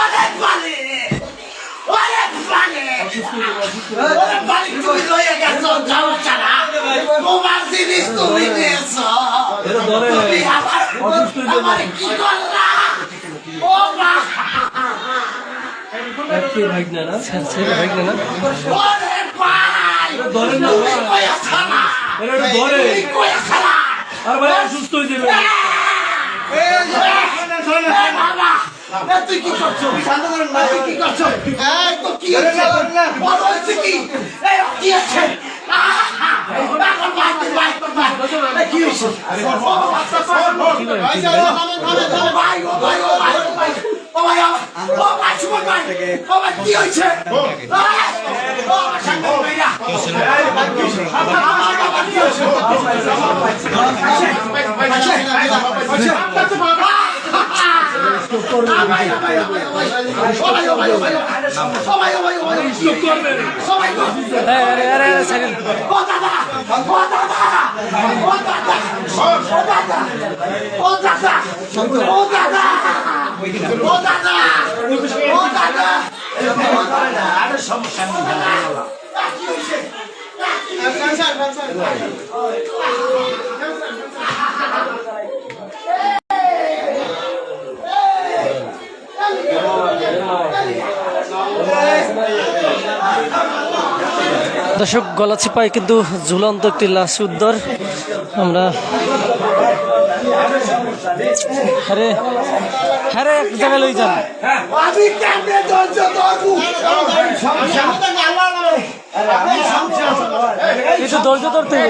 অনেক পানি অনেক পানি অনেক পানি তুমি লইয়া গেছো যাও ছাড়া তোমার জিনিস তুমি নিয়েছো তুমি আমার কি করলা ও মা অনেক ভাই তুমি কইয়া ছাড়া তুমি কইয়া ছাড়া আর ভাই অসুস্থ হয়ে যাবে বাবা তুই কি করছো শান্ত করেন না তুই কি করছো এই তো কি হচ্ছে বড় হচ্ছে কি এই কি আছে এখন ভাই কি হচ্ছে ভাই ও ভাই ও ভাই ও ভাই ও ভাই ও ভাই সুমন ভাই ও ভাই কি হচ্ছে ও শান্ত ভাইয়া দর্শক গলাচিপায় কিন্তু ঝুলন্ত একটি লাশ উদ্ধার আমরা হ্যাঁ এক জায়গায় লই যান কিছু ধৈর্য ধরতে